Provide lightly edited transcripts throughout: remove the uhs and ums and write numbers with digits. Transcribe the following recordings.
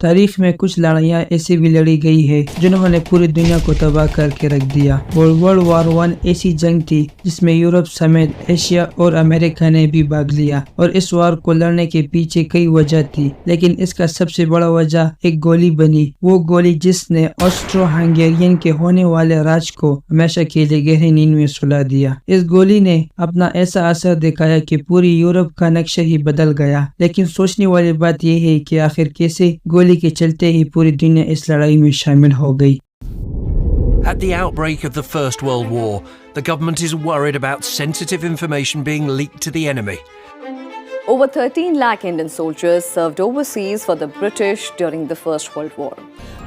تاریخ میں کچھ لڑائیاں ایسی بھی لڑی گئی ہے جنہوں نے پوری دنیا کو تباہ کر کے رکھ دیا۔ ورلڈ وار 1 ایسی جنگ تھی جس میں یورپ سمیت ایشیا اور امریکہ نے بھی بھاگ لیا، اور اس وار کو لڑنے کے پیچھے کئی وجہ تھی، لیکن اس کا سب سے بڑا وجہ ایک گولی بنی، وہ گولی جس نے آسٹرو ہنگیرین کے ہونے والے راج کو ہمیشہ کے لیے گہری نیند میں سلا دیا۔ اس گولی نے اپنا ایسا اثر دکھایا کہ پوری یورپ کا نقشہ ہی بدل گیا، لیکن سوچنے والی بات یہ ہے کہ آخر کیسے گولی کے چلتے ہی پوری دنیا اس لڑائی میں شامل ہو گئی۔ At the outbreak of the First World War, the government is worried about sensitive information being leaked to the enemy. Over 13 lakh Indian soldiers served overseas for the British during the First World War.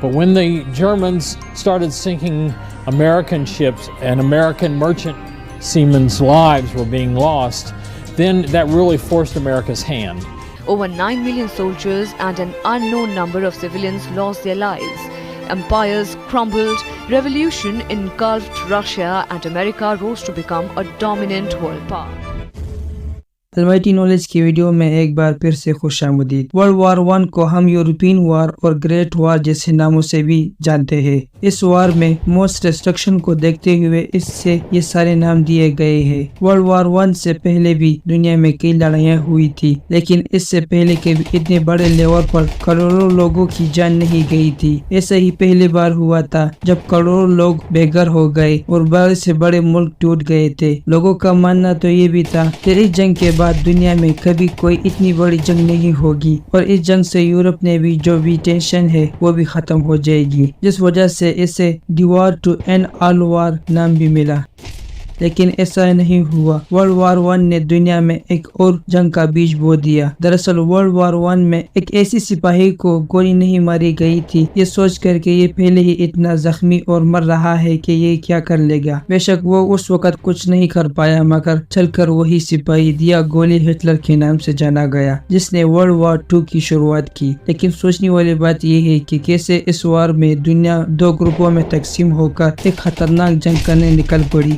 But when the Germans started sinking American ships and American merchant seamen's lives were being lost, then that really forced America's hand. Over 9 million soldiers and an unknown number of civilians lost their lives. Empires crumbled, revolution engulfed Russia, and America rose to become a dominant world power. Almighty knowledge کی video میں ایک بار پھر سے خوش آمدید۔ World war 1 کو ہم European وار اور گریٹ وار جیسے ناموں سے بھی جانتے ہیں۔ اس وار میں موسٹ ڈسٹرکشن کو دیکھتے ہوئے اس سے یہ سارے نام دیے گئے ہیں۔ ورلڈ وار 1 سے پہلے بھی دنیا میں کئی لڑائیاں ہوئی تھی، لیکن اس سے پہلے کبھی اتنے بڑے لیول پر کروڑوں لوگوں کی جان نہیں گئی تھی۔ ایسا ہی پہلی بار ہوا تھا جب کروڑوں لوگ بے گھر ہو گئے اور بڑے سے بڑے ملک ٹوٹ گئے تھے۔ لوگوں کا ماننا تو یہ بھی تھا کہ اس جنگ کے بعد دنیا میں کبھی کوئی اتنی بڑی جنگ نہیں ہوگی، اور اس جنگ سے یورپ نے بھی جو بھی ٹینشن ہے وہ بھی ختم ہو جائے گی، جس وجہ سے اسے دی وار ٹو اینڈ آل وار نام بھی ملا۔ لیکن ایسا نہیں ہوا۔ ورلڈ وار 1 نے دنیا میں ایک اور جنگ کا بیج بو دیا۔ دراصل ورلڈ وار 1 میں ایک ایسی سپاہی کو گولی نہیں ماری گئی تھی، یہ سوچ کر کہ یہ پہلے ہی اتنا زخمی اور مر رہا ہے کہ یہ کیا کر لے گا۔ بے شک وہ اس وقت کچھ نہیں کر پایا، مگر چل کر وہی سپاہی دیا گولی ہٹلر کے نام سے جانا گیا، جس نے ورلڈ وار 2 کی شروعات کی۔ لیکن سوچنے والی بات یہ ہے کہ کیسے اس وار میں دنیا 2 گروپوں میں تقسیم ہو کر ایک خطرناک جنگ کرنے نکل پڑی،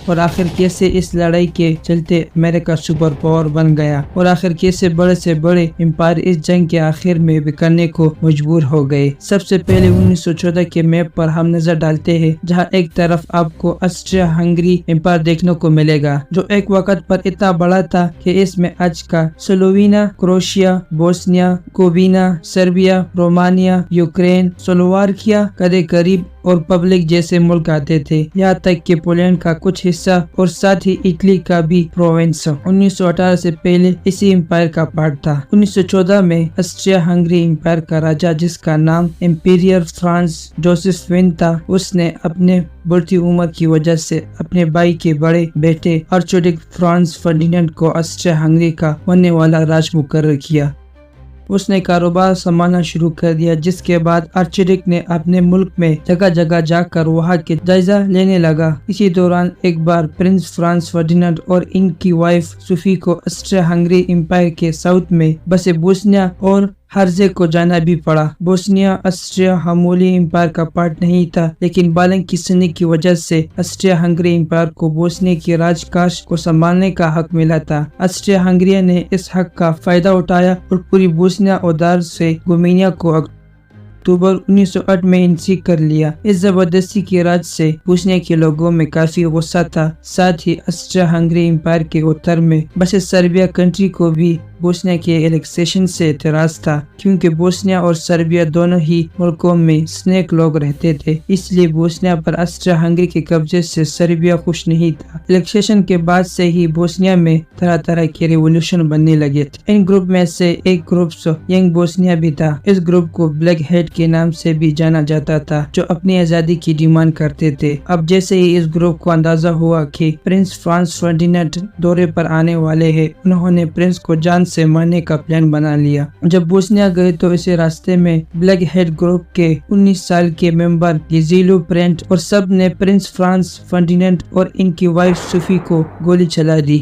اور آخر کیسے اس لڑائی کے چلتے امریکہ سپر پاور بن گیا، اور آخر کیسے بڑے سے بڑے امپائر اس جنگ کے آخر میں بکھرنے کو مجبور ہو گئے۔ سب سے پہلے 1914 کے میپ پر ہم نظر ڈالتے ہیں، جہاں ایک طرف آپ کو آسٹریا ہنگری امپائر دیکھنے کو ملے گا، جو ایک وقت پر اتنا بڑا تھا کہ اس میں آج کا سلووینیا، کروشیا، بوسنیا، کوبینا، سربیا، رومانیا، یوکرین، سلوواکیا، قدرے قریب اور پبلک جیسے ملک آتے تھے، یہاں تک کہ پولینڈ کا کچھ حصہ اور ساتھ ہی اٹلی کا بھی پروونس 1918 سے پہلے اسی امپائر کا پارٹ تھا۔ 1914 میں آسٹریا ہنگری امپائر کا راجا، جس کا نام امپیریئر فرانس جوزف وین تھا، اس نے اپنے بڑھتی عمر کی وجہ سے اپنے بھائی کے بڑے بیٹے آرچڈیک فرانس فرڈینینڈ کو آسٹریا ہنگری کا ہونے والا راج مقرر کیا۔ اس نے کاروبار سنبھالنا شروع کر دیا، جس کے بعد آرچڈیک نے اپنے ملک میں جگہ جگہ جا کر وہاں کے جائزہ لینے لگا۔ اسی دوران ایک بار پرنس فرانس فرڈینینڈ اور ان کی وائف صوفی کو آسٹریا ہنگری امپائر کے ساؤتھ میں بسے بوسنیا اور ہرزے کو جانا بھی پڑا۔ بوسنیا آسٹریا ہنگری امپائر کا پارٹ نہیں تھا، لیکن بالنگ کی سنی کی وجہ سے آسٹریا ہنگری امپائر کو بوسنیا کی راج کاش کو سنبھالنے کا حق ملا تھا۔ آسٹریا ہنگری نے اس حق کا فائدہ اٹھایا اور پوری بوسنیا اور دار سے گومینیا کو اکتوبر 1908 میں انسیک کر لیا۔ اس زبردستی کی راج سے بوسنیا کے لوگوں میں کافی غصہ تھا، ساتھ ہی آسٹریا ہنگری امپائر کے اتر میں بسے سربیا کنٹری کو بھی بوسنیا کے الیکسیشن سے اعتراض تھا، کیونکہ بوسنیا اور سربیا دونوں ہی ملکوں میں سنیک لوگ رہتے تھے، اس لیے بوسنیا پر آسٹریا ہنگری کے قبضے سے سربیا خوش نہیں تھا۔ الیکشن کے بعد سے ہی بوسنیا میں طرح طرح کے ریولوشن بننے لگے تھے۔ ان گروپ میں سے ایک گروپ ینگ بوسنیا بھی تھا۔ اس گروپ کو بلیک ہیڈ کے نام سے بھی جانا جاتا تھا، جو اپنی آزادی کی ڈیمانڈ کرتے تھے۔ اب جیسے ہی اس گروپ کو اندازہ ہوا کہ پرنس فرانس فرڈینینڈ دورے پر آنے والے ہیں، انہوں نے پرنس کو جان سے مارنے کا پلان بنا لیا۔ جب بوسنیا گئے تو اسی راستے میں بلیک ہیڈ گروپ کے 19 سال کے ممبر گیزیلو پرینٹ اور سب نے پرنس فرانس فرڈینینڈ اور ان کی وائف صوفی کو گولی چلا دی۔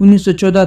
1914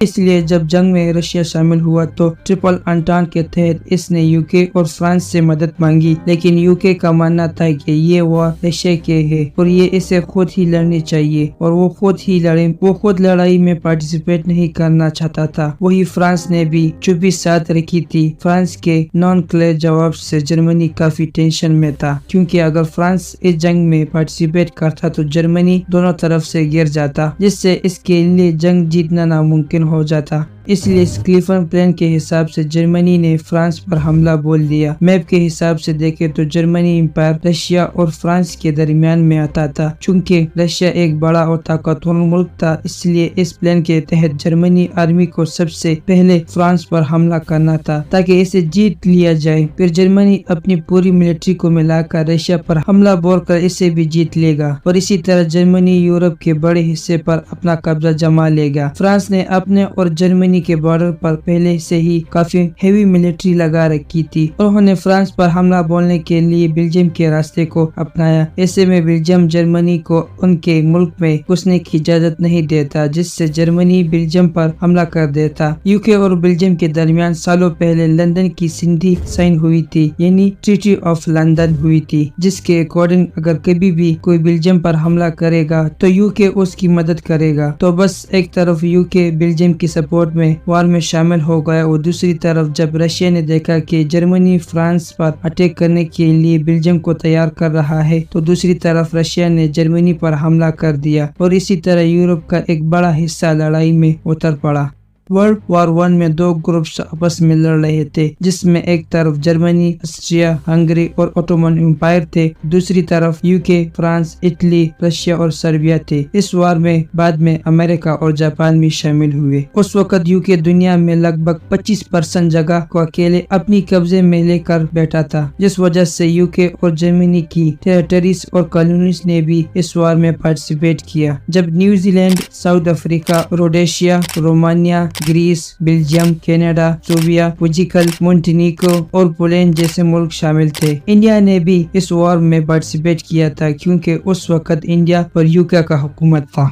اس لیے جب جنگ میں رشیا شامل ہوا تو ٹرپل انٹانٹ کے تحت اس نے یوکے اور فرانس سے مدد مانگی، لیکن یوکے کا ماننا تھا کہ یہ وار رشیا کے ہے اور یہ اسے خود ہی لڑنی چاہیے، اور وہ خود لڑائی میں پارٹیسپیٹ نہیں کرنا چاہتا تھا۔ وہی فرانس نے بھی چپی ساتھ رکھی تھی۔ فرانس کے نان کلیئر جواب سے جرمنی کافی ٹینشن میں تھا، کیونکہ اگر فرانس اس جنگ میں پارٹیسپیٹ کرتا تو جرمنی دونوں طرف سے گر جاتا، جس سے اس کے لیے جنگ جیتنا ناممکن ہو جاتا۔ اس لیے اسکلیفن پلان کے حساب سے جرمنی نے فرانس پر حملہ بول دیا۔ میپ کے حساب سے دیکھیں تو جرمنی امپائر رشیا اور فرانس کے درمیان میں آتا تھا۔ چونکہ رشیا ایک بڑا اور طاقتور ملک تھا، اس لیے اس پلان کے تحت جرمنی آرمی کو سب سے پہلے فرانس پر حملہ کرنا تھا تاکہ اسے جیت لیا جائے۔ پھر جرمنی اپنی پوری ملٹری کو ملا کر رشیا پر حملہ بول کر اسے بھی جیت لے گا، اور اسی طرح جرمنی یورپ کے بڑے حصے پر اپنا قبضہ جما لے گا۔ فرانس نے اپنے اور جرمنی کے بارڈر پر پہلے سے ہی کافی ہیوی ملٹری لگا رکھی تھی، اور انہوں نے فرانس پر حملہ بولنے کے لیے بیلجیم کے راستے کو اپنایا۔ ایسے میں بیلجیم جرمنی کو ان کے ملک میں گھسنے کی اجازت نہیں دیتا، جس سے جرمنی بیلجیم پر حملہ کر دیتا۔ یوکے اور بیلجیم کے درمیان سالوں پہلے لندن کی سندھی سائن ہوئی تھی، یعنی ٹریٹی آف لندن ہوئی تھی، جس کے اکارڈنگ اگر کبھی بھی کوئی بیلجیم پر حملہ کرے گا تو یوکے اس کی مدد کرے گا۔ تو بس ایک طرف یوکے بیلجیم کی سپورٹ میں وار میں شامل ہو گیا، اور دوسری طرف جب رشیا نے دیکھا کہ جرمنی فرانس پر اٹیک کرنے کے لیے بیلجیم کو تیار کر رہا ہے، تو دوسری طرف رشیا نے جرمنی پر حملہ کر دیا، اور اسی طرح یورپ کا ایک بڑا حصہ لڑائی میں اتر پڑا۔ ورلڈ وار 1 میں دو گروپس آپس میں لڑ رہے تھے، جس میں ایک طرف جرمنی، آسٹریا ہنگری اور اوٹومن امپائر تھے، دوسری طرف یوکے، فرانس، اٹلی، رشیا اور سربیا تھے۔ اس وار میں بعد میں امریکہ اور جاپان بھی شامل ہوئے۔ اس وقت یوکے دنیا میں لگ بھگ 25% جگہ کو اکیلے اپنی قبضے میں لے کر بیٹھا تھا، جس وجہ سے یوکے اور جرمنی کی ٹیریٹریز اور کالونیز نے بھی اس وار میں پارٹیسپیٹ کیا۔ جب New Zealand, South Africa, Rhodesia, Romania, Greece, Belgium, Canada, سوویا، پورچگل، مونٹینیگرو اور پولینڈ جیسے ملک شامل تھے۔ انڈیا نے بھی اس وار میں پارٹیسپیٹ کیا تھا، کیونکہ اس وقت انڈیا پر یوکے کا حکومت تھا،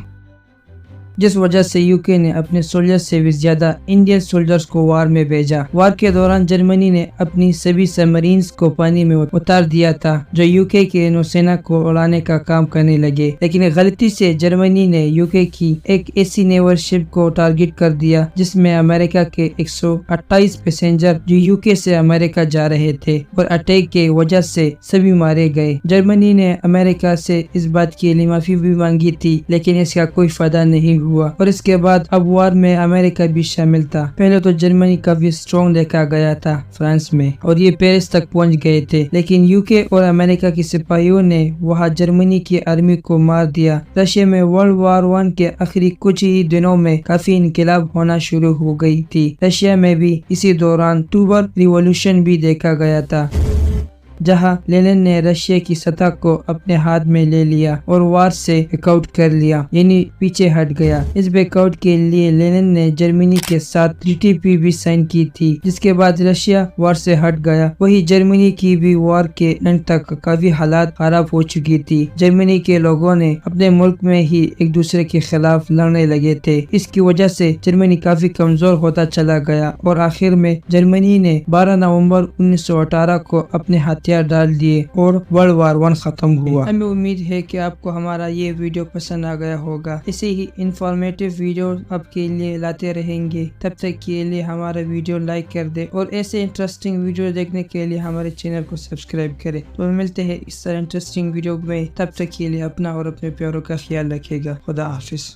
جس وجہ سے یوکے نے اپنے سولجر سے بھی زیادہ انڈین سولجرز کو وار میں بھیجا۔ وار کے دوران جرمنی نے اپنی سبھی سبمرینز کو پانی میں اتار دیا تھا، جو یوکے کے نوسینا کو اڑانے کا کام کرنے لگے، لیکن غلطی سے جرمنی نے یوکے کی ایک ایسی نیول شپ کو ٹارگٹ کر دیا جس میں امریکہ کے 128 پیسنجر جو یوکے سے امریکہ جا رہے تھے، اور اٹیک کے وجہ سے سبھی مارے گئے۔ جرمنی نے امریکہ سے اس بات کے لیے معافی بھی مانگی تھی، لیکن اس کا کوئی فائدہ نہیں ہوا، اور اس کے بعد اب وار میں امریکہ بھی شامل تھا۔ پہلے تو جرمنی کافی اسٹرانگ دیکھا گیا تھا فرانس میں، اور یہ پیرس تک پہنچ گئے تھے، لیکن یوکے اور امریکہ کے سپاہیوں نے وہاں جرمنی کی آرمی کو مار دیا۔ رشیا میں ورلڈ وار 1 کے آخری کچھ ہی دنوں میں کافی انقلاب ہونا شروع ہو گئی تھی۔ رشیا میں بھی اسی دوران اکتوبر ریولوشن بھی دیکھا گیا تھا، جہاں لینن نے رشیا کی سطح کو اپنے ہاتھ میں لے لیا اور وار سے بیک آؤٹ کر لیا، یعنی پیچھے ہٹ گیا۔ اس بیک آؤٹ کے لیے لینن نے جرمنی کے ساتھ TTP بھی سائن کی تھی، جس کے بعد رشیا وار سے ہٹ گیا۔ وہی جرمنی کی بھی وار کے اینڈ تک کافی حالات خراب ہو چکی تھی۔ جرمنی کے لوگوں نے اپنے ملک میں ہی ایک دوسرے کے خلاف لڑنے لگے تھے، اس کی وجہ سے جرمنی کافی کمزور ہوتا چلا گیا، اور آخر میں جرمنی نے 12 نومبر 1918 کو اپنے ہاتھ ڈال دیے اور ورلڈ وار 1 ختم ہوا۔ ہمیں امید ہے کہ آپ کو ہمارا یہ ویڈیو پسند آ گیا ہوگا۔ اسی ہی انفارمیٹیو ویڈیو آپ کے لیے لاتے رہیں گے۔ تب تک کے لیے ہمارا ویڈیو لائک کر دے، اور ایسے انٹرسٹنگ ویڈیو دیکھنے کے لیے ہمارے چینل کو سبسکرائب کرے۔ تو ملتے ہیں اس طرح انٹرسٹنگ ویڈیو میں، تب تک کے لیے اپنا اور اپنے پیاروں کا خیال رکھے گا۔ خدا حافظ۔